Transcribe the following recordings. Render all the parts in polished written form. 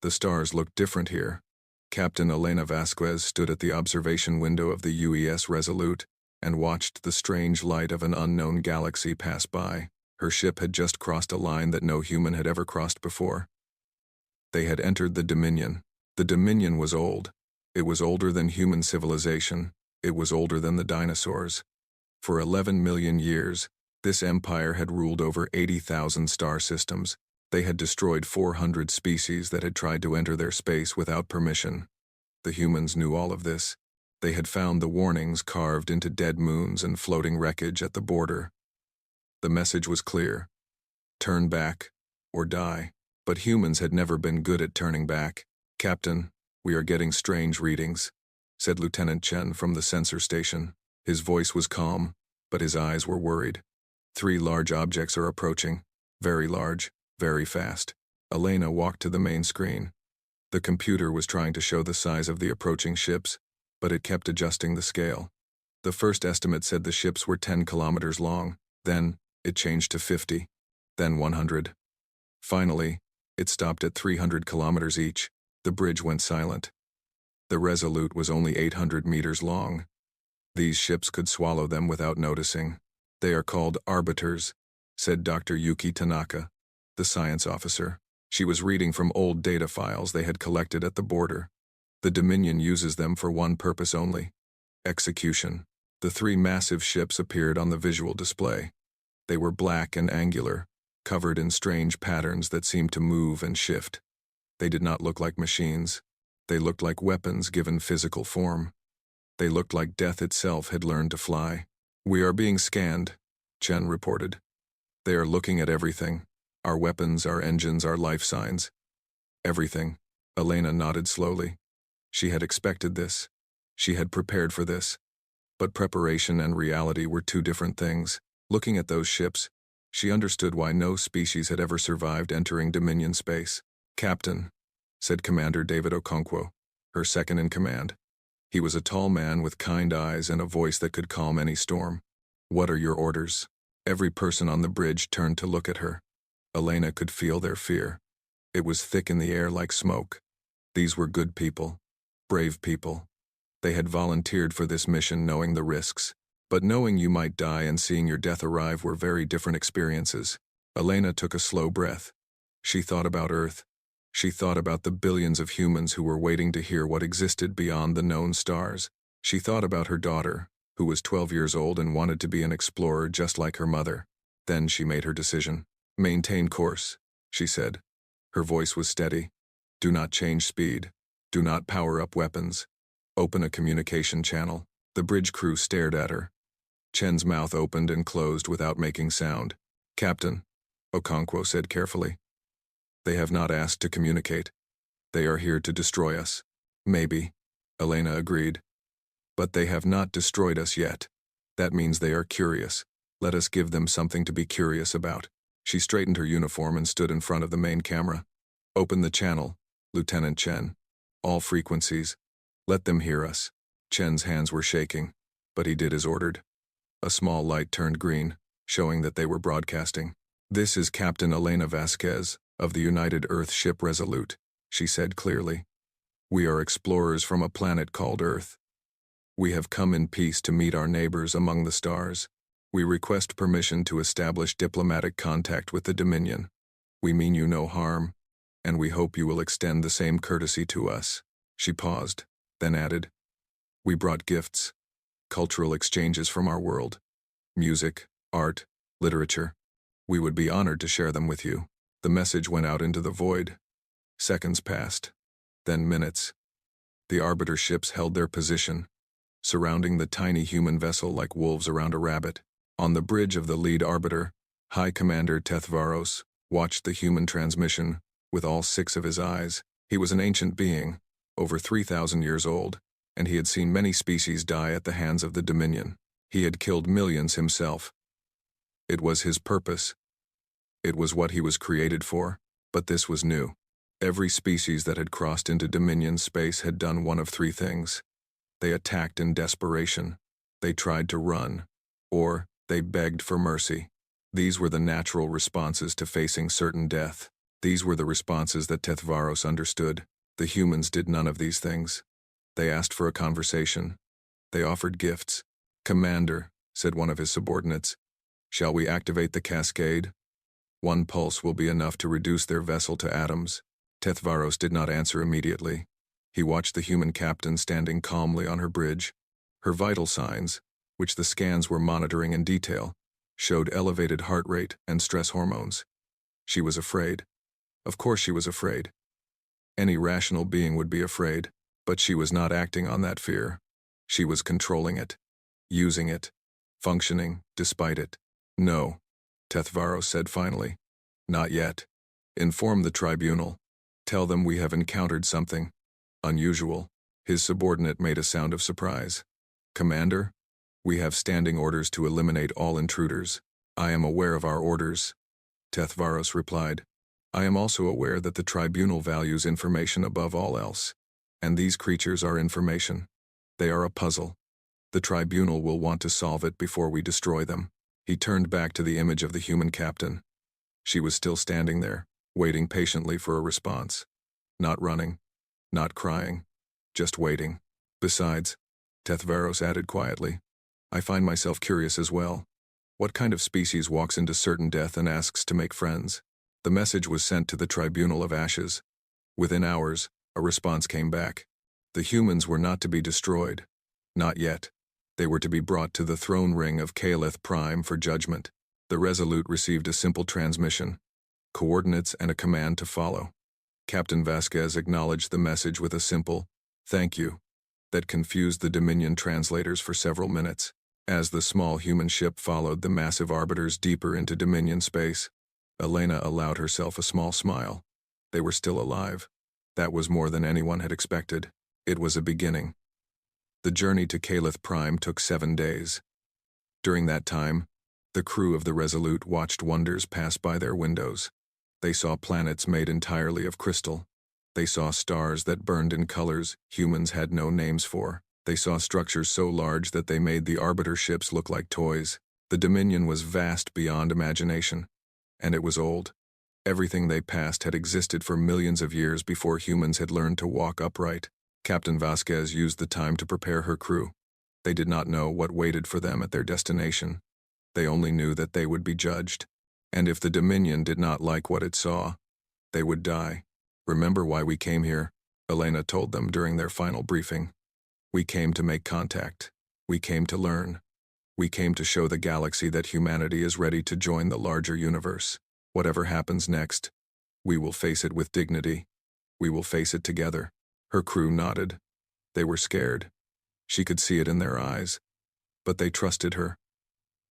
The stars looked different here. Captain Elena Vasquez stood at the observation window of the UES Resolute and watched the strange light of an unknown galaxy pass by. Her ship had just crossed a line that no human had ever crossed before. They had entered the Dominion. The Dominion was old. It was older than human civilization. It was older than the dinosaurs. For 11 million years, this empire had ruled over 80,000 star systems. They had destroyed 400 species that had tried to enter their space without permission. The humans knew all of this. They had found the warnings carved into dead moons and floating wreckage at the border. The message was clear: turn back or die. But humans had never been good at turning back. "Captain, we are getting strange readings," said Lieutenant Chen from the sensor station. His voice was calm, but his eyes were worried. 3 large objects are approaching. Very large, very fast. Elena walked to the main screen. The computer was trying to show the size of the approaching ships, but it kept adjusting the scale. The first estimate said the ships were 10 kilometers long. Then, it changed to 50. Then 100. Finally, it stopped at 300 kilometers each. The bridge went silent. The Resolute was only 800 meters long. These ships could swallow them without noticing. "They are called arbiters," said Dr. Yuki Tanaka, the science officer. She was reading from old data files they had collected at the border. The Dominion uses them for one purpose only: execution. The 3 massive ships appeared on the visual display. They were black and angular, covered in strange patterns that seemed to move and shift. They did not look like machines. They looked like weapons given physical form. They looked like death itself had learned to fly. "We are being scanned," Chen reported. "They are looking at everything. Our weapons, our engines, our life signs. Everything." Elena nodded slowly. She had expected this. She had prepared for this. But preparation and reality were 2 different things. Looking at those ships, she understood why no species had ever survived entering Dominion space. "Captain," said Commander David Okonkwo, her second in command. He was a tall man with kind eyes and a voice that could calm any storm. "What are your orders?" Every person on the bridge turned to look at her. Elena could feel their fear. It was thick in the air like smoke. These were good people, brave people. They had volunteered for this mission knowing the risks. But knowing you might die and seeing your death arrive were very different experiences. Elena took a slow breath. She thought about Earth. She thought about the billions of humans who were waiting to hear what existed beyond the known stars. She thought about her daughter, who was 12 years old and wanted to be an explorer just like her mother. Then she made her decision. "Maintain course," she said. Her voice was steady. "Do not change speed. Do not power up weapons. Open a communication channel." The bridge crew stared at her. Chen's mouth opened and closed without making sound. "Captain," Okonkwo said carefully. "They have not asked to communicate. They are here to destroy us." "Maybe," Elena agreed. "But they have not destroyed us yet. That means they are curious. Let us give them something to be curious about." She straightened her uniform and stood in front of the main camera. "Open the channel, Lieutenant Chen. All frequencies. Let them hear us." Chen's hands were shaking, but he did as ordered. A small light turned green, showing that they were broadcasting. "This is Captain Elena Vasquez of the United Earth ship Resolute," she said clearly. "We are explorers from a planet called Earth. We have come in peace to meet our neighbors among the stars. We request permission to establish diplomatic contact with the Dominion. We mean you no harm, and we hope you will extend the same courtesy to us." She paused, then added, "We brought gifts. Cultural exchanges from our world. Music, art, literature. We would be honored to share them with you." The message went out into the void. Seconds passed, then minutes. The arbiter ships held their position, surrounding the tiny human vessel like wolves around a rabbit. On the bridge of the lead arbiter, High Commander Tethvaros watched the human transmission with all 6 of his eyes. He was an ancient being, over 3,000 years old, and he had seen many species die at the hands of the Dominion. He had killed millions himself. It was his purpose. It was what he was created for, but this was new. Every species that had crossed into Dominion space had done one of 3 things. They attacked in desperation. They tried to run, or they begged for mercy. These were the natural responses to facing certain death. These were the responses that Tethvaros understood. The humans did none of these things. They asked for a conversation. They offered gifts. "Commander," said one of his subordinates, "shall we activate the cascade? One pulse will be enough to reduce their vessel to atoms." Tethvaros did not answer immediately. He watched the human captain standing calmly on her bridge. Her vital signs, which the scans were monitoring in detail, showed elevated heart rate and stress hormones. She was afraid. Of course she was afraid. Any rational being would be afraid, but she was not acting on that fear. She was controlling it, using it, functioning despite it. "No," Tethvaros said finally. "Not yet. Inform the tribunal. Tell them we have encountered something unusual." His subordinate made a sound of surprise. "Commander, we have standing orders to eliminate all intruders." "I am aware of our orders," Tethvaros replied. "I am also aware that the tribunal values information above all else. And these creatures are information. They are a puzzle. The tribunal will want to solve it before we destroy them." He turned back to the image of the human captain. She was still standing there, waiting patiently for a response. Not running, not crying, just waiting. "Besides," Tethvaros added quietly, "I find myself curious as well. What kind of species walks into certain death and asks to make friends?" The message was sent to the Tribunal of Ashes. Within hours, a response came back. The humans were not to be destroyed. Not yet. They were to be brought to the throne ring of Calith Prime for judgment. The Resolute received a simple transmission, coordinates and a command to follow. Captain Vasquez acknowledged the message with a simple, "Thank you," that confused the Dominion translators for several minutes. As the small human ship followed the massive arbiters deeper into Dominion space, Elena allowed herself a small smile. They were still alive. That was more than anyone had expected. It was a beginning. The journey to Calith Prime took 7 days. During that time, the crew of the Resolute watched wonders pass by their windows. They saw planets made entirely of crystal. They saw stars that burned in colors humans had no names for. They saw structures so large that they made the arbiter ships look like toys. The Dominion was vast beyond imagination. And it was old. Everything they passed had existed for millions of years before humans had learned to walk upright. Captain Vasquez used the time to prepare her crew. They did not know what waited for them at their destination. They only knew that they would be judged. And if the Dominion did not like what it saw, they would die. "Remember why we came here," Elena told them during their final briefing. "We came to make contact. We came to learn. We came to show the galaxy that humanity is ready to join the larger universe. Whatever happens next, we will face it with dignity. We will face it together." Her crew nodded. They were scared. She could see it in their eyes. But they trusted her.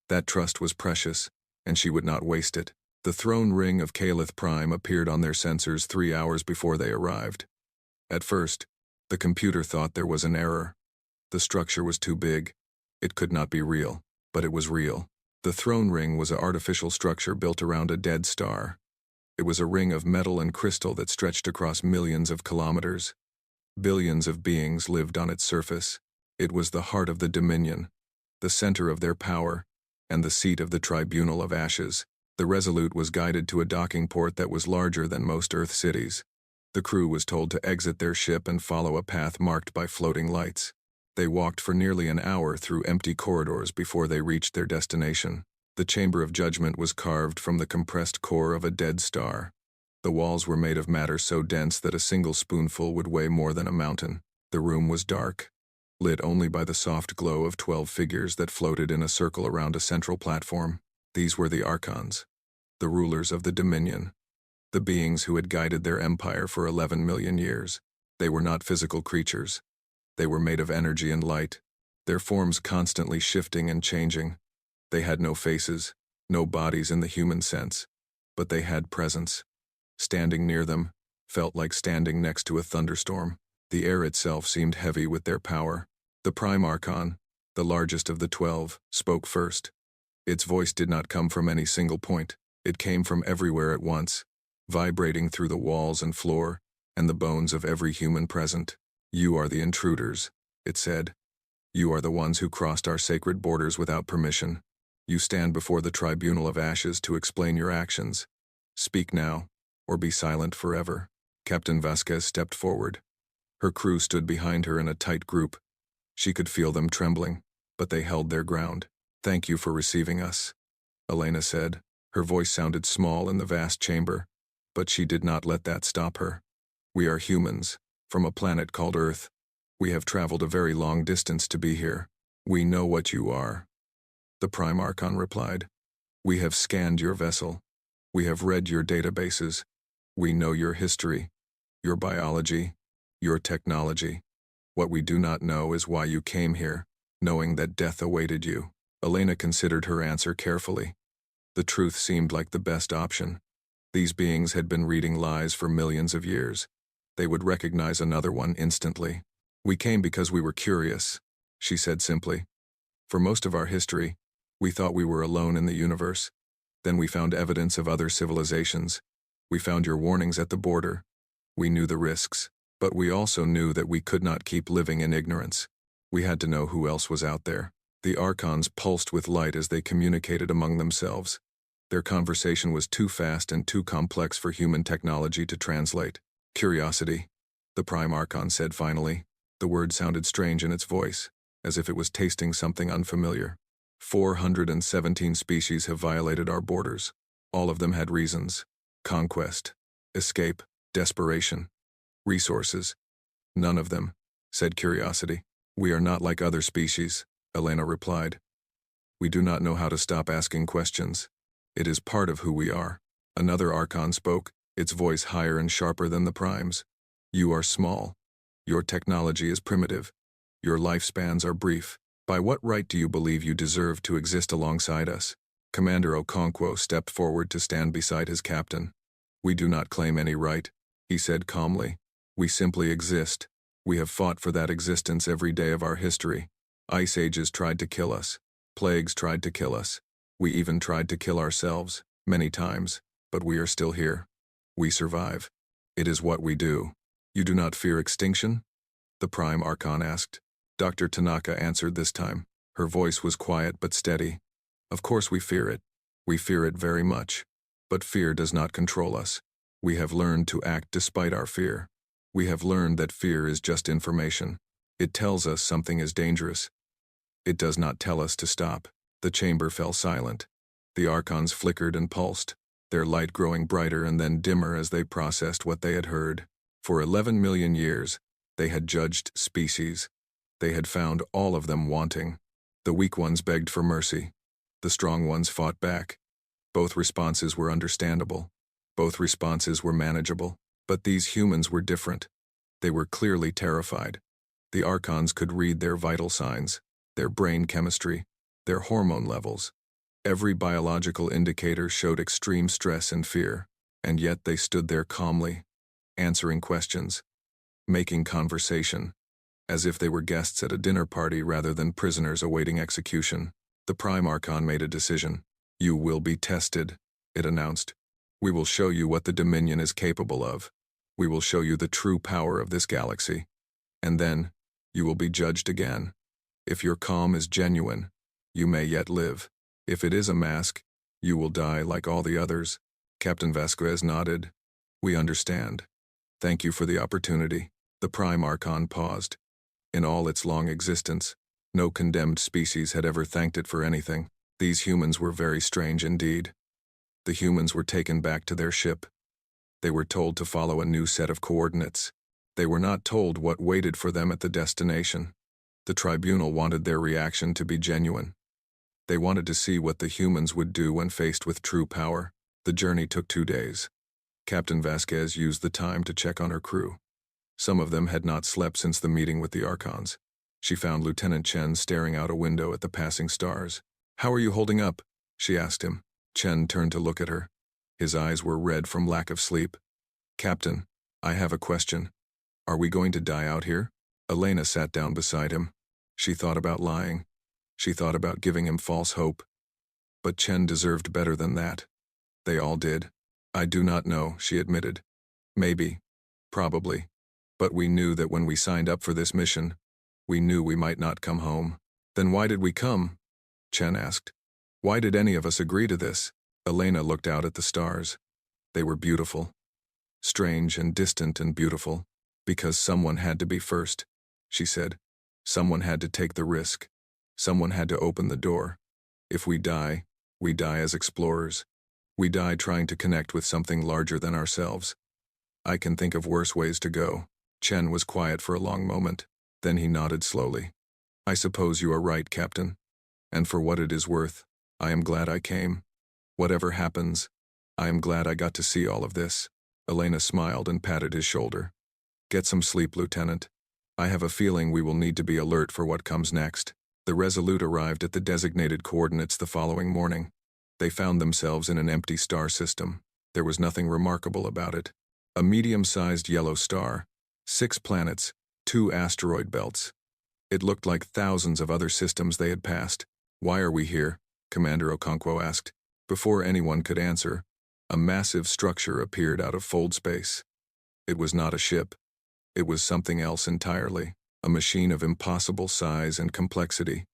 That trust was precious, and she would not waste it. The throne ring of Calith Prime appeared on their sensors 3 hours before they arrived. At first, the computer thought there was an error. The structure was too big. It could not be real, but it was real. The throne ring was an artificial structure built around a dead star. It was a ring of metal and crystal that stretched across millions of kilometers. Billions of beings lived on its surface. It was the heart of the Dominion, the center of their power, and the seat of the Tribunal of Ashes. The Resolute was guided to a docking port that was larger than most Earth cities. The crew was told to exit their ship and follow a path marked by floating lights. They walked for nearly an hour through empty corridors before they reached their destination. The Chamber of Judgment was carved from the compressed core of a dead star. The walls were made of matter so dense that a single spoonful would weigh more than a mountain. The room was dark, lit only by the soft glow of 12 figures that floated in a circle around a central platform. These were the Archons, the rulers of the Dominion, the beings who had guided their empire for 11 million years. They were not physical creatures. They were made of energy and light, their forms constantly shifting and changing. They had no faces, no bodies in the human sense, but they had presence. Standing near them felt like standing next to a thunderstorm. The air itself seemed heavy with their power. The Prime Archon, the largest of the 12, spoke first. Its voice did not come from any single point. It came from everywhere at once, vibrating through the walls and floor, and the bones of every human present. "You are the intruders," it said. "You are the ones who crossed our sacred borders without permission. You stand before the Tribunal of Ashes to explain your actions. Speak now, or be silent forever. Captain Vasquez stepped forward. Her crew stood behind her in a tight group. She could feel them trembling, but they held their ground. "Thank you for receiving us," Elena said. Her voice sounded small in the vast chamber, but she did not let that stop her. "We are humans, from a planet called Earth. We have traveled a very long distance to be here. We know what you are," the Prime Archon replied. "We have scanned your vessel. We have read your databases. We know your history, your biology, your technology. What we do not know is why you came here, knowing that death awaited you." Elena considered her answer carefully. The truth seemed like the best option. These beings had been reading lies for millions of years. They would recognize another one instantly. "We came because we were curious," she said simply. "For most of our history, we thought we were alone in the universe. Then we found evidence of other civilizations. We found your warnings at the border. We knew the risks, but we also knew that we could not keep living in ignorance. We had to know who else was out there." The Archons pulsed with light as they communicated among themselves. Their conversation was too fast and too complex for human technology to translate. "Curiosity," the Prime Archon said finally. The word sounded strange in its voice, as if it was tasting something unfamiliar. 417 species have violated our borders. All of them had reasons. Conquest, escape, desperation, resources. None of them, said Curiosity. "We are not like other species," Elena replied. "We do not know how to stop asking questions. It is part of who we are." Another Archon spoke, its voice higher and sharper than the Prime's. "You are small. Your technology is primitive. Your lifespans are brief. By what right do you believe you deserve to exist alongside us?" Commander Okonkwo stepped forward to stand beside his captain. "We do not claim any right," he said calmly. "We simply exist. We have fought for that existence every day of our history. Ice ages tried to kill us. Plagues tried to kill us. We even tried to kill ourselves, many times, but we are still here. We survive. It is what we do." "You do not fear extinction?" the Prime Archon asked. Dr. Tanaka answered this time. Her voice was quiet but steady. "Of course we fear it. We fear it very much. But fear does not control us. We have learned to act despite our fear. We have learned that fear is just information. It tells us something is dangerous. It does not tell us to stop." The chamber fell silent. The Archons flickered and pulsed, their light growing brighter and then dimmer as they processed what they had heard. For 11 million years, they had judged species. They had found all of them wanting. The weak ones begged for mercy. The strong ones fought back. Both responses were understandable. Both responses were manageable. But these humans were different. They were clearly terrified. The Archons could read their vital signs, their brain chemistry, their hormone levels. Every biological indicator showed extreme stress and fear, and yet they stood there calmly, answering questions, making conversation, as if they were guests at a dinner party rather than prisoners awaiting execution. The Prime Archon made a decision. "You will be tested," it announced. "We will show you what the Dominion is capable of. We will show you the true power of this galaxy. And then, you will be judged again. If your calm is genuine, you may yet live. If it is a mask, you will die like all the others." Captain Vasquez nodded. "We understand. Thank you for the opportunity." The Prime Archon paused. In all its long existence, no condemned species had ever thanked it for anything. These humans were very strange indeed. The humans were taken back to their ship. They were told to follow a new set of coordinates. They were not told what waited for them at the destination. The tribunal wanted their reaction to be genuine. They wanted to see what the humans would do when faced with true power. The journey took 2 days. Captain Vasquez used the time to check on her crew. Some of them had not slept since the meeting with the Archons. She found Lieutenant Chen staring out a window at the passing stars. "How are you holding up?" she asked him. Chen turned to look at her. His eyes were red from lack of sleep. "Captain, I have a question. Are we going to die out here?" Elena sat down beside him. She thought about lying. She thought about giving him false hope. But Chen deserved better than that. They all did. "I do not know," she admitted. "Maybe. Probably. But we knew that when we signed up for this mission, we knew we might not come home." "Then why did we come?" Chen asked. "Why did any of us agree to this?" Elena looked out at the stars. They were beautiful. strange and distant and beautiful. Because someone had to be first, she said. Someone had to take the risk. Someone had to open the door. If we die as explorers. We die trying to connect with something larger than ourselves. I can think of worse ways to go. Chen was quiet for a long moment. Then he nodded slowly. I suppose you are right, Captain. And for what it is worth, I am glad I came. Whatever happens, I am glad I got to see all of this. Elena smiled and patted his shoulder. Get some sleep, Lieutenant. I have a feeling we will need to be alert for what comes next. The Resolute arrived at the designated coordinates the following morning. They found themselves in an empty star system. There was nothing remarkable about it. A medium-sized yellow star, 6 planets, 2 asteroid belts. It looked like thousands of other systems they had passed. Why are we here? Commander Okonkwo asked. Before anyone could answer, a massive structure appeared out of fold space. It was not a ship. It was something else entirely. A machine of impossible size and complexity,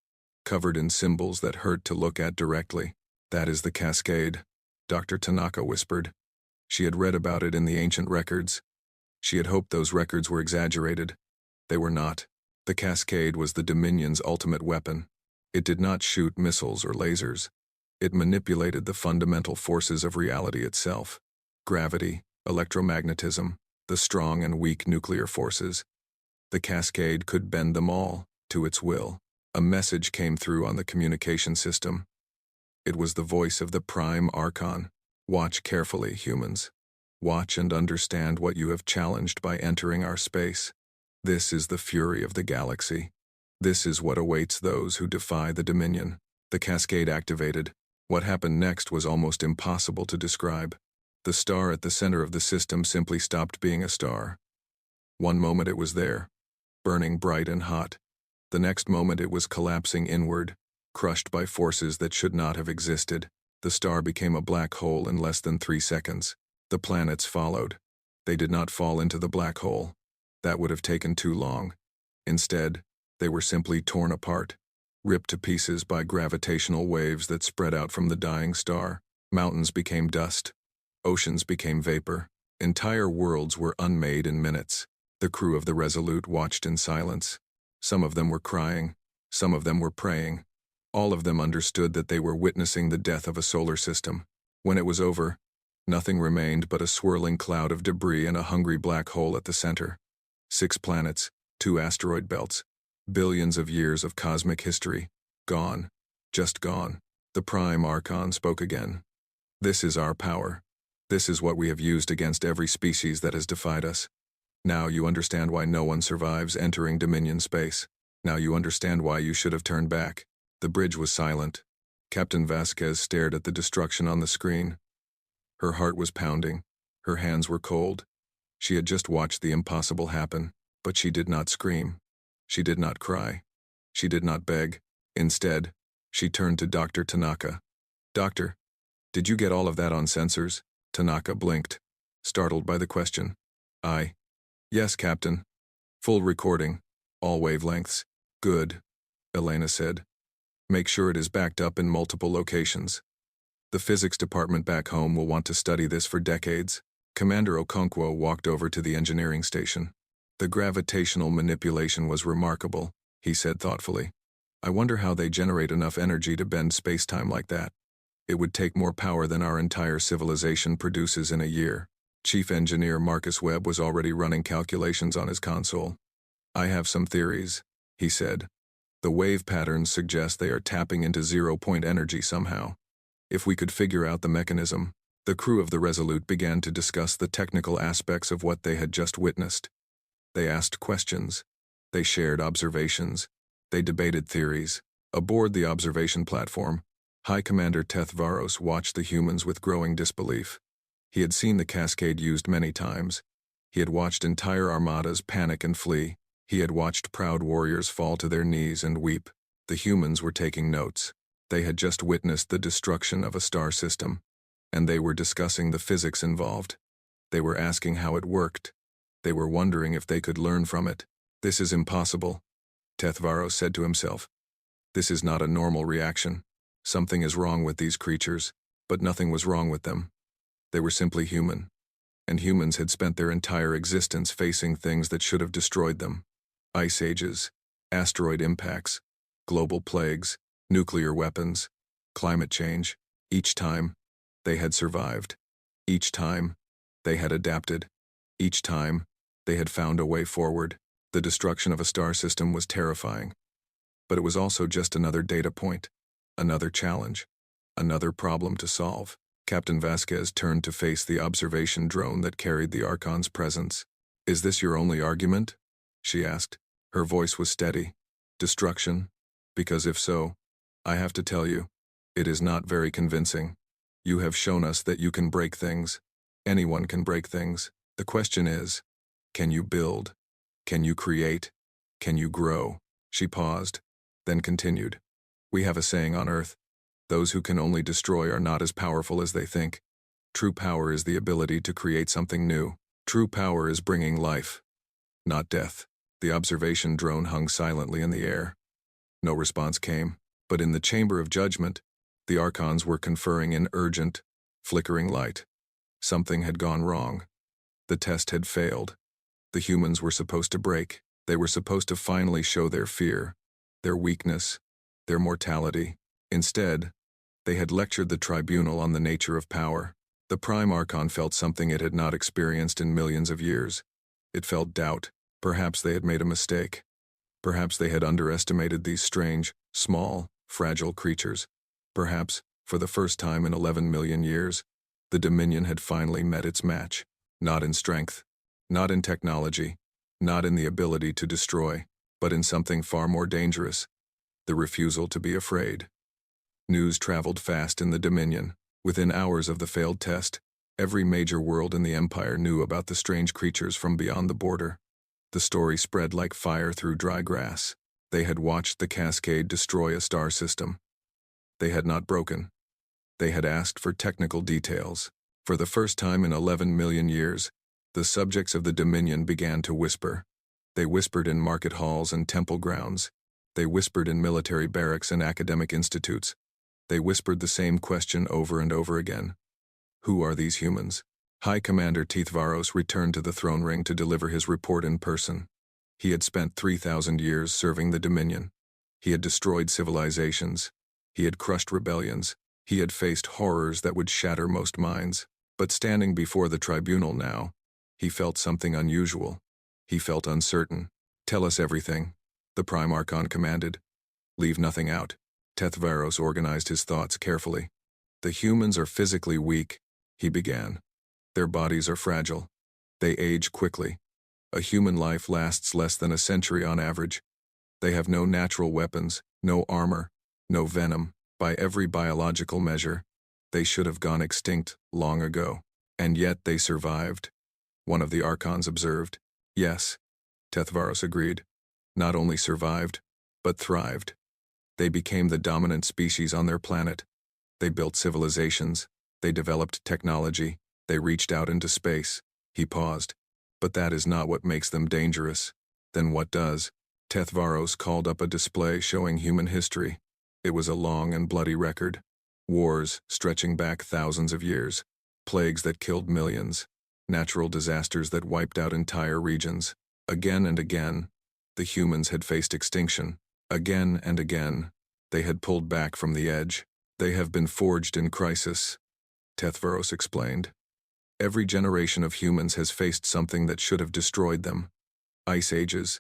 covered in symbols that hurt to look at directly. That is the Cascade, Dr. Tanaka whispered. She had read about it in the ancient records. She had hoped those records were exaggerated. They were not. The Cascade was the Dominion's ultimate weapon. It did not shoot missiles or lasers. It manipulated the fundamental forces of reality itself. Gravity, electromagnetism, the strong and weak nuclear forces. The Cascade could bend them all, to its will. A message came through on the communication system. It was the voice of the Prime Archon. Watch carefully, humans. Watch and understand what you have challenged by entering our space. This is the fury of the galaxy. This is what awaits those who defy the Dominion. The Cascade activated. What happened next was almost impossible to describe. The star at the center of the system simply stopped being a star. One moment it was there, burning bright and hot. The next moment it was collapsing inward, crushed by forces that should not have existed. The star became a black hole in less than 3 seconds. The planets followed. They did not fall into the black hole. That would have taken too long. Instead, they were simply torn apart, ripped to pieces by gravitational waves that spread out from the dying star. Mountains became dust. Oceans became vapor. Entire worlds were unmade in minutes. The crew of the Resolute watched in silence. Some of them were crying. Some of them were praying. All of them understood that they were witnessing the death of a solar system. When it was over, nothing remained but a swirling cloud of debris and a hungry black hole at the center. 6 planets, 2 asteroid belts, billions of years of cosmic history. Gone. Just gone. The Prime Archon spoke again. This is our power. This is what we have used against every species that has defied us. Now you understand why no one survives entering Dominion space. Now you understand why you should have turned back. The bridge was silent. Captain Vasquez stared at the destruction on the screen. Her heart was pounding. Her hands were cold. She had just watched the impossible happen, but she did not scream. She did not cry. She did not beg. Instead, she turned to Dr. Tanaka. Doctor, did you get all of that on sensors? Tanaka blinked, startled by the question. Yes, Captain. Full recording. All wavelengths. Good, Elena said. Make sure it is backed up in multiple locations. The physics department back home will want to study this for decades. Commander Okonkwo walked over to the engineering station. The gravitational manipulation was remarkable, he said thoughtfully. I wonder how they generate enough energy to bend space-time like that. It would take more power than our entire civilization produces in a year. Chief Engineer Marcus Webb was already running calculations on his console. I have some theories, he said. The wave patterns suggest they are tapping into zero-point energy somehow. If we could figure out the mechanism, the crew of the Resolute began to discuss the technical aspects of what they had just witnessed. They asked questions. They shared observations. They debated theories. Aboard the observation platform, High Commander Teth Varos watched the humans with growing disbelief. He had seen the Cascade used many times. He had watched entire armadas panic and flee. He had watched proud warriors fall to their knees and weep. The humans were taking notes. They had just witnessed the destruction of a star system, and they were discussing the physics involved. They were asking how it worked. They were wondering if they could learn from it. This is impossible, Teth Varos said to himself. This is not a normal reaction. Something is wrong with these creatures, but nothing was wrong with them. They were simply human. and humans had spent their entire existence facing things that should have destroyed them. Ice ages, asteroid impacts, global plagues, nuclear weapons, climate change. Each time, they had survived. Each time, they had adapted. Each time, they had found a way forward. The destruction of a star system was terrifying. But it was also just another data point, another challenge, another problem to solve. Captain Vasquez turned to face the observation drone that carried the Archon's presence. "Is this your only argument?" she asked. Her voice was steady. "Destruction? Because if so, I have to tell you, it is not very convincing. You have shown us that you can break things. Anyone can break things. The question is, can you build? Can you create? Can you grow?" She paused, then continued. "We have a saying on Earth. Those who can only destroy are not as powerful as they think. True power is the ability to create something new. True power is bringing life, not death." The observation drone hung silently in the air. No response came, but in the chamber of judgment, the Archons were conferring in urgent, flickering light. Something had gone wrong. The test had failed. The humans were supposed to break. They were supposed to finally show their fear, their weakness, their mortality. Instead, they had lectured the tribunal on the nature of power. The Prime Archon felt something it had not experienced in millions of years. It felt doubt. Perhaps they had made a mistake. Perhaps they had underestimated these strange, small, fragile creatures. Perhaps, for the first time in 11 million years, the Dominion had finally met its match. Not in strength, not in technology, not in the ability to destroy, but in something far more dangerous: the refusal to be afraid. News traveled fast in the Dominion. Within hours of the failed test, every major world in the Empire knew about the strange creatures from beyond the border. The story spread like fire through dry grass. They had watched the cascade destroy a star system. They had not broken. They had asked for technical details. For the first time in 11 million years, the subjects of the Dominion began to whisper. They whispered in market halls and temple grounds. They whispered in military barracks and academic institutes. They whispered the same question over and over again. Who are these humans? High Commander Tithvaros returned to the throne ring to deliver his report in person. He had spent 3,000 years serving the Dominion. He had destroyed civilizations. He had crushed rebellions. He had faced horrors that would shatter most minds. But standing before the tribunal now, he felt something unusual. He felt uncertain. "Tell us everything," the Prime Archon commanded. "Leave nothing out." Tethvaros organized his thoughts carefully. "The humans are physically weak," he began. "Their bodies are fragile. They age quickly. A human life lasts less than a century on average. They have no natural weapons, no armor, no venom. By every biological measure, they should have gone extinct long ago. And yet they survived," one of the Archons observed. "Yes," Tethvaros agreed. "Not only survived, but thrived. They became the dominant species on their planet. They built civilizations. They developed technology. They reached out into space." He paused. "But that is not what makes them dangerous." "Then what does?" Tethvaros called up a display showing human history. It was a long and bloody record. Wars stretching back thousands of years. Plagues that killed millions. Natural disasters that wiped out entire regions. Again and again, the humans had faced extinction. Again and again, they had pulled back from the edge. "They have been forged in crisis," Tethvaros explained. "Every generation of humans has faced something that should have destroyed them. Ice ages,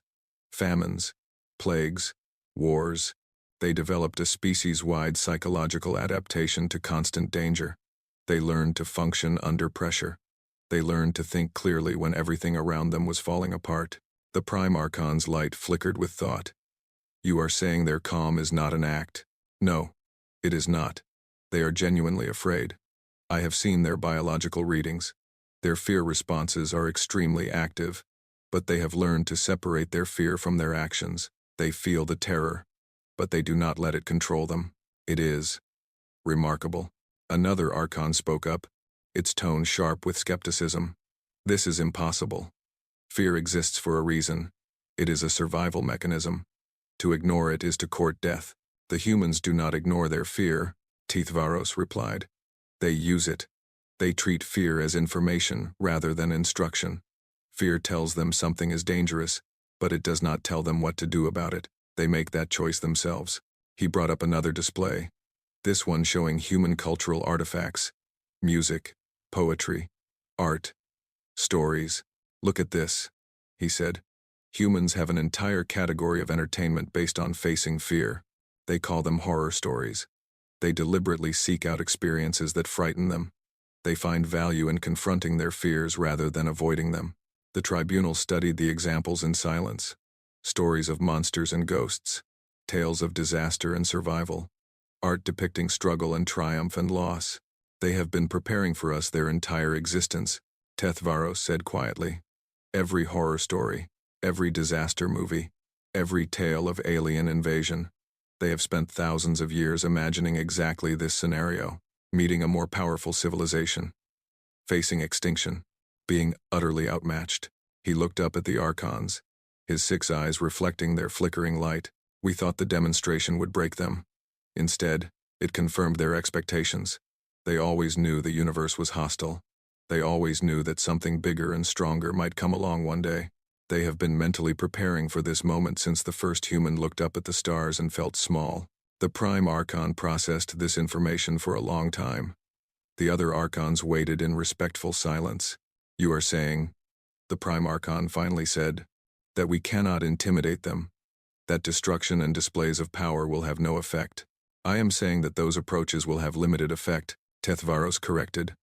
famines, plagues, wars. They developed a species-wide psychological adaptation to constant danger. They learned to function under pressure. They learned to think clearly when everything around them was falling apart." The Prime Archon's light flickered with thought. "You are saying their calm is not an act?" "No, it is not. They are genuinely afraid. I have seen their biological readings. Their fear responses are extremely active, but they have learned to separate their fear from their actions. They feel the terror, but they do not let it control them. It is remarkable." Another Archon spoke up, its tone sharp with skepticism. "This is impossible. Fear exists for a reason. It is a survival mechanism. To ignore it is to court death." "The humans do not ignore their fear," Tithvaros replied. "They use it. They treat fear as information rather than instruction. Fear tells them something is dangerous, but it does not tell them what to do about it. They make that choice themselves. He brought up another display, this one showing human cultural artifacts, music, poetry, art, stories. Look at this, he said. Humans have an entire category of entertainment based on facing fear. They call them horror stories. They deliberately seek out experiences that frighten them. They find value in confronting their fears rather than avoiding them. The tribunal studied the examples in silence. Stories of monsters and ghosts, tales of disaster and survival, art depicting struggle and triumph and loss. They have been preparing for us their entire existence, Tethvaros said quietly. Every horror story, every disaster movie, every tale of alien invasion. They have spent thousands of years imagining exactly this scenario, meeting a more powerful civilization, facing extinction, being utterly outmatched. He looked up at the Archons, his 6 eyes reflecting their flickering light. We thought the demonstration would break them. Instead, it confirmed their expectations. They always knew the universe was hostile. They always knew that something bigger and stronger might come along one day. They have been mentally preparing for this moment since the first human looked up at the stars and felt small. The Prime Archon processed this information for a long time. The other Archons waited in respectful silence. You are saying, the Prime Archon finally said, that we cannot intimidate them, that destruction and displays of power will have no effect. I am saying that those approaches will have limited effect, Tethvaros corrected.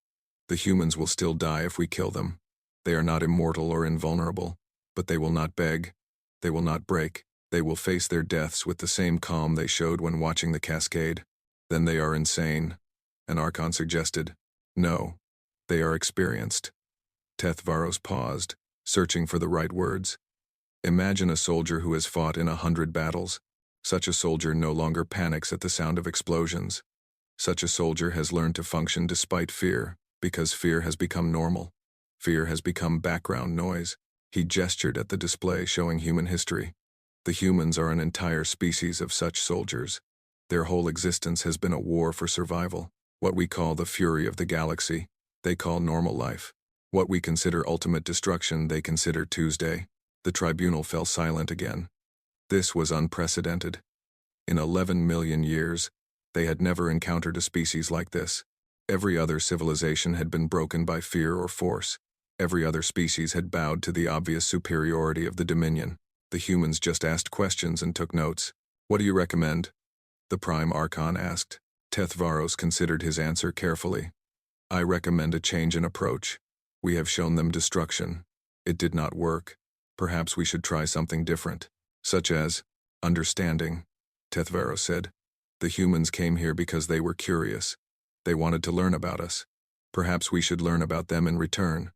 The humans will still die if we kill them. They are not immortal or invulnerable, but they will not beg. They will not break. They will face their deaths with the same calm they showed when watching the cascade. Then they are insane, an Archon suggested. No, they are experienced. Tethvaros paused, searching for the right words. Imagine a soldier who has fought in 100 battles. Such a soldier no longer panics at the sound of explosions. Such a soldier has learned to function despite fear, because fear has become normal. Fear has become background noise. He gestured at the display showing human history. The humans are an entire species of such soldiers. Their whole existence has been a war for survival. What we call the fury of the galaxy, they call normal life. What we consider ultimate destruction, they consider Tuesday. The tribunal fell silent again. This was unprecedented. In 11 million years, they had never encountered a species like this. Every other civilization had been broken by fear or force. Every other species had bowed to the obvious superiority of the Dominion. The humans just asked questions and took notes. What do you recommend? The Prime Archon asked. Tethvaros considered his answer carefully. I recommend a change in approach. We have shown them destruction. It did not work. Perhaps we should try something different, such as understanding, Tethvaros said. The humans came here because they were curious. They wanted to learn about us. Perhaps we should learn about them in return.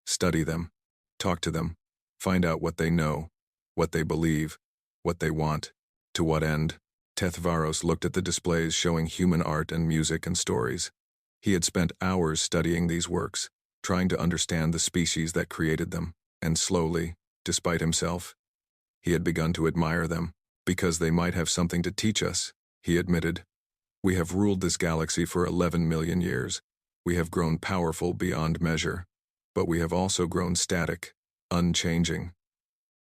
Study them, talk to them, find out what they know, what they believe, what they want, to what end. Tethvaros looked at the displays showing human art and music and stories. He had spent hours studying these works, trying to understand the species that created them, and slowly, despite himself, he had begun to admire them, because they might have something to teach us, he admitted. We have ruled this galaxy for 11 million years. We have grown powerful beyond measure, but we have also grown static, unchanging.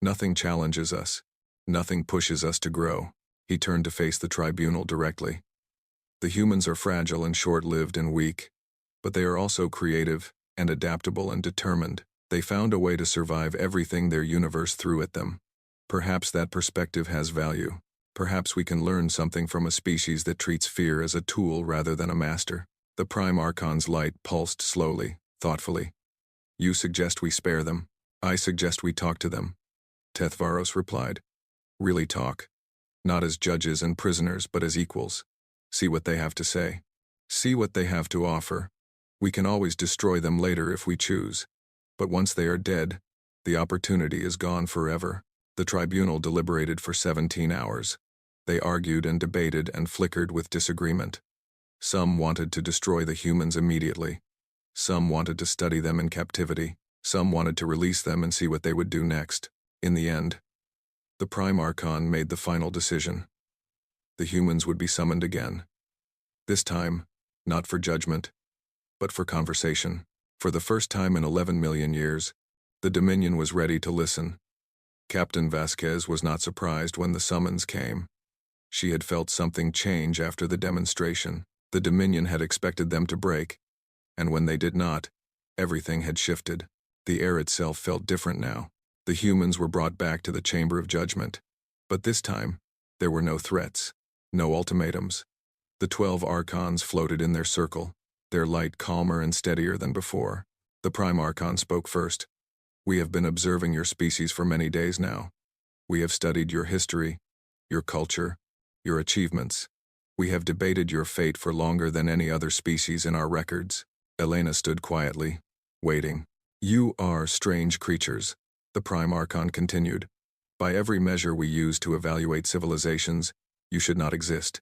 Nothing challenges us. Nothing pushes us to grow. He turned to face the tribunal directly. The humans are fragile and short-lived and weak, but they are also creative and adaptable and determined. They found a way to survive everything their universe threw at them. Perhaps that perspective has value. Perhaps we can learn something from a species that treats fear as a tool rather than a master. The Prime Archon's light pulsed slowly, thoughtfully. You suggest we spare them. I suggest we talk to them. Tethvaros replied. Really talk. Not as judges and prisoners, but as equals. See what they have to say. See what they have to offer. We can always destroy them later if we choose. But once they are dead, the opportunity is gone forever. The tribunal deliberated for 17 hours. They argued and debated and flickered with disagreement. Some wanted to destroy the humans immediately. Some wanted to study them in captivity. Some wanted to release them and see what they would do next. In the end, the Prime Archon made the final decision. The humans would be summoned again. This time, not for judgment, but for conversation. For the first time in 11 million years, the Dominion was ready to listen. Captain Vasquez was not surprised when the summons came. She had felt something change after the demonstration. The Dominion had expected them to break, and when they did not, everything had shifted. The air itself felt different now. The humans were brought back to the Chamber of Judgment. But this time, there were no threats, no ultimatums. The 12 Archons floated in their circle, their light calmer and steadier than before. The Prime Archon spoke first. "We have been observing your species for many days now. We have studied your history, your culture, your achievements. We have debated your fate for longer than any other species in our records." Elena stood quietly, waiting. "You are strange creatures," the Prime Archon continued. "By every measure we use to evaluate civilizations, you should not exist.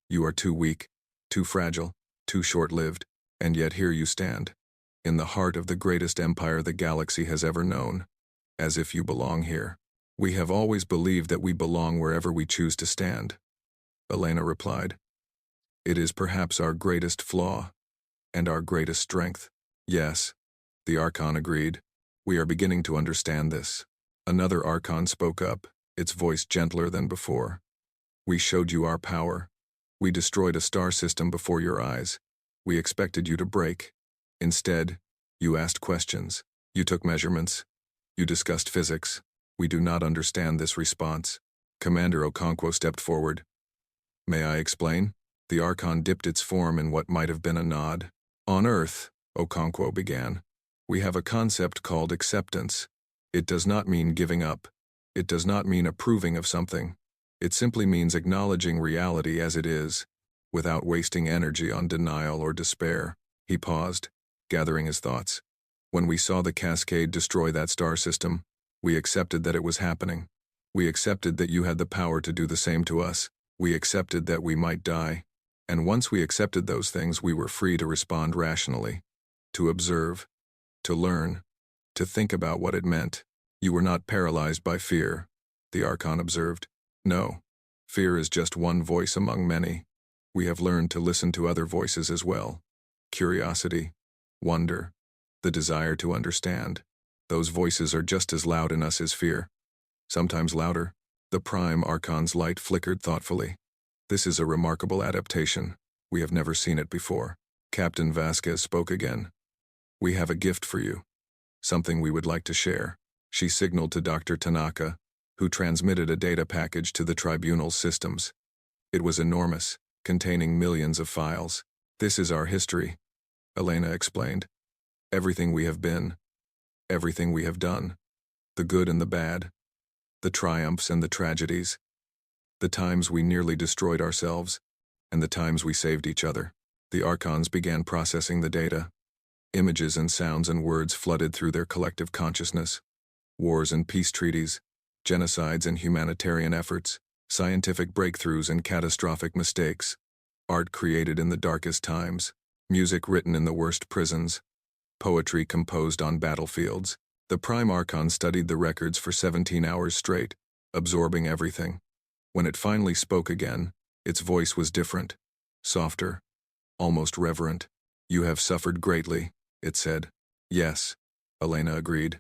You are too weak, too fragile, too short-lived, and yet here you stand, in the heart of the greatest empire the galaxy has ever known, as if you belong here. We have always believed that we belong wherever we choose to stand," Elena replied. "It is perhaps our greatest flaw, and our greatest strength." "Yes," the Archon agreed. "We are beginning to understand this." Another Archon spoke up, its voice gentler than before. "We showed you our power. We destroyed a star system before your eyes. We expected you to break. Instead, you asked questions. You took measurements. You discussed physics. We do not understand this response." Commander Okonkwo stepped forward. "May I explain?" The Archon dipped its form in what might have been a nod. "On Earth," Okonkwo began, "we have a concept called acceptance. It does not mean giving up. It does not mean approving of something. It simply means acknowledging reality as it is, without wasting energy on denial or despair." He paused, gathering his thoughts. "When we saw the cascade destroy that star system, we accepted that it was happening. We accepted that you had the power to do the same to us. We accepted that we might die. And once we accepted those things, we were free to respond rationally, to observe, to learn, to think about what it meant. You were not paralyzed by fear," the Archon observed. "No, fear is just one voice among many. We have learned to listen to other voices as well. Curiosity, wonder, the desire to understand. Those voices are just as loud in us as fear. Sometimes louder." The Prime Archon's light flickered thoughtfully. "This is a remarkable adaptation. We have never seen it before." Captain Vasquez spoke again. "We have a gift for you. Something we would like to share." She signaled to Dr. Tanaka, who transmitted a data package to the tribunal's systems. It was enormous, containing millions of files. "This is our history," Elena explained. "Everything we have been, everything we have done, the good and the bad, the triumphs and the tragedies, the times we nearly destroyed ourselves, and the times we saved each other." The Archons began processing the data. Images and sounds and words flooded through their collective consciousness. Wars and peace treaties, genocides and humanitarian efforts, scientific breakthroughs and catastrophic mistakes, art created in the darkest times, music written in the worst prisons, poetry composed on battlefields. The Prime Archon studied the records for 17 hours straight, absorbing everything. When it finally spoke again, its voice was different, softer, almost reverent. "You have suffered greatly," it said. "Yes," Elena agreed.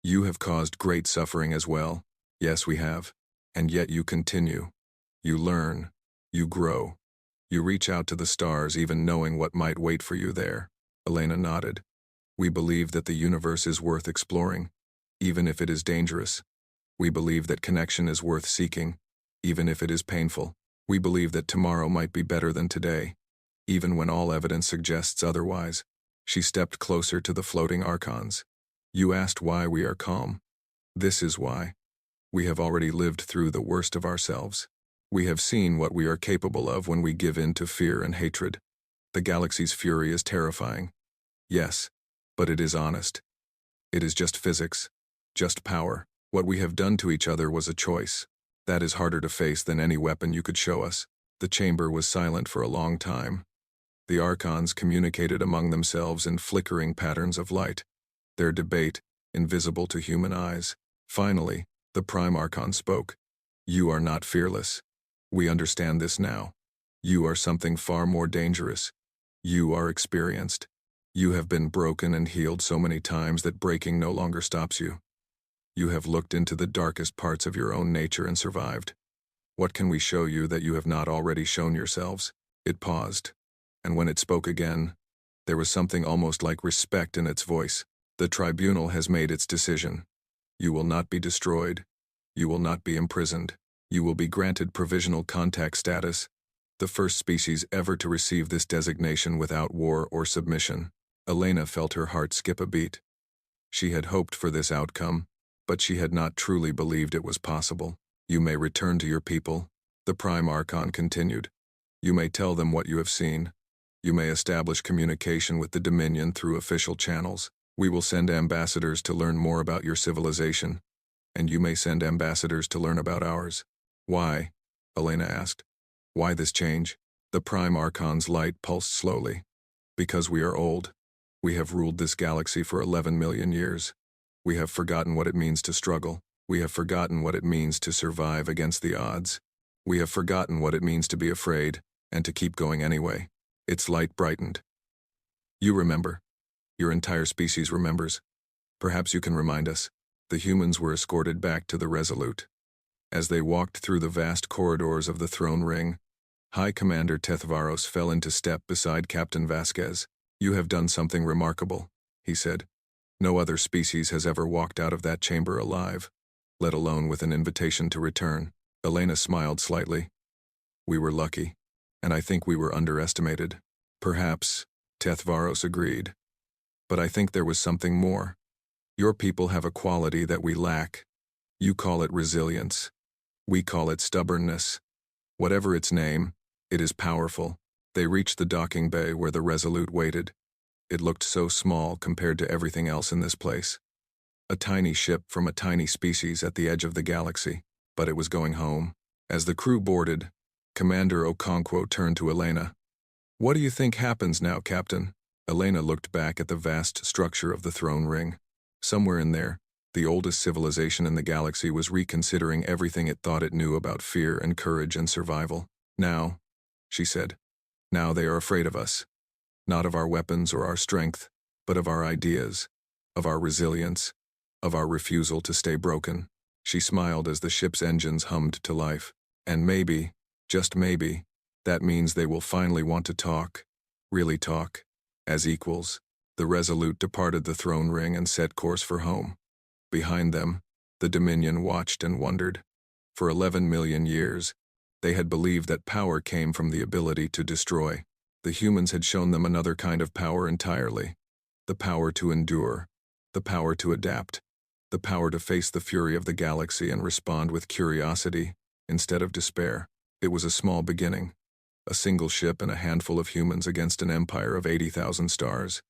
"You have caused great suffering as well." "Yes, we have. And yet you continue. You learn. You grow. You reach out to the stars even knowing what might wait for you there." Elena nodded. "We believe that the universe is worth exploring, even if it is dangerous. We believe that connection is worth seeking, even if it is painful. We believe that tomorrow might be better than today, even when all evidence suggests otherwise." She stepped closer to the floating Archons. "You asked why we are calm. This is why. We have already lived through the worst of ourselves. We have seen what we are capable of when we give in to fear and hatred. The galaxy's fury is terrifying. Yes, but it is honest. It is just physics, just power. What we have done to each other was a choice. That is harder to face than any weapon you could show us." The chamber was silent for a long time. The Archons communicated among themselves in flickering patterns of light, their debate invisible to human eyes. Finally, the Prime Archon spoke. "You are not fearless. We understand this now. You are something far more dangerous. You are experienced. You have been broken and healed so many times that breaking no longer stops you. You have looked into the darkest parts of your own nature and survived. What can we show you that you have not already shown yourselves? It paused, and when it spoke again, there was something almost like respect in its voice. The tribunal has made its decision. You will not be destroyed. You will not be imprisoned. You will be granted provisional contact status, the first species ever to receive this designation without war or submission. Elena felt her heart skip a beat. She had hoped for this outcome, but she had not truly believed it was possible. You may return to your people, the Prime Archon continued. You may tell them what you have seen. You may establish communication with the Dominion through official channels. We will send ambassadors to learn more about your civilization, and you may send ambassadors to learn about ours. Why? Elena asked. Why this change? The Prime Archon's light pulsed slowly. Because we are old. We have ruled this galaxy for 11 million years. We have forgotten what it means to struggle. We have forgotten what it means to survive against the odds. We have forgotten what it means to be afraid, and to keep going anyway. Its light brightened. You remember. Your entire species remembers. Perhaps you can remind us. The humans were escorted back to the Resolute. As they walked through the vast corridors of the throne ring, High Commander Tethvaros fell into step beside Captain Vasquez. You have done something remarkable, he said. No other species has ever walked out of that chamber alive, let alone with an invitation to return. Elena smiled slightly. We were lucky, and I think we were underestimated. Perhaps, Tethvaros agreed. But I think there was something more. Your people have a quality that we lack. You call it resilience. We call it stubbornness. Whatever its name, it is powerful. They reached the docking bay where the Resolute waited. It looked so small compared to everything else in this place. A tiny ship from a tiny species at the edge of the galaxy, but it was going home. As the crew boarded, Commander Okonkwo turned to Elena. What do you think happens now, Captain? Elena looked back at the vast structure of the throne ring. Somewhere in there, the oldest civilization in the galaxy was reconsidering everything it thought it knew about fear and courage and survival. Now, she said, now they are afraid of us. Not of our weapons or our strength, but of our ideas, of our resilience, of our refusal to stay broken. She smiled as the ship's engines hummed to life. And maybe, just maybe, that means they will finally want to talk, really talk, as equals. The Resolute departed the throne ring and set course for home. Behind them, the Dominion watched and wondered. For 11 million years, they had believed that power came from the ability to destroy. The humans had shown them another kind of power entirely. The power to endure, the power to adapt, the power to face the fury of the galaxy and respond with curiosity instead of despair. It was a small beginning, a single ship and a handful of humans against an empire of 80,000 stars.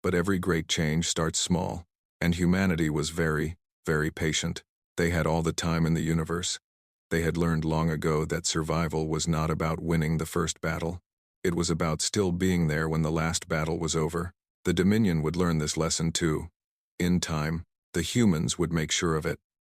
But every great change starts small, and humanity was very, very patient. They had all the time in the universe. They had learned long ago that survival was not about winning the first battle. It was about still being there when the last battle was over. The Dominion would learn this lesson too. In time, the humans would make sure of it.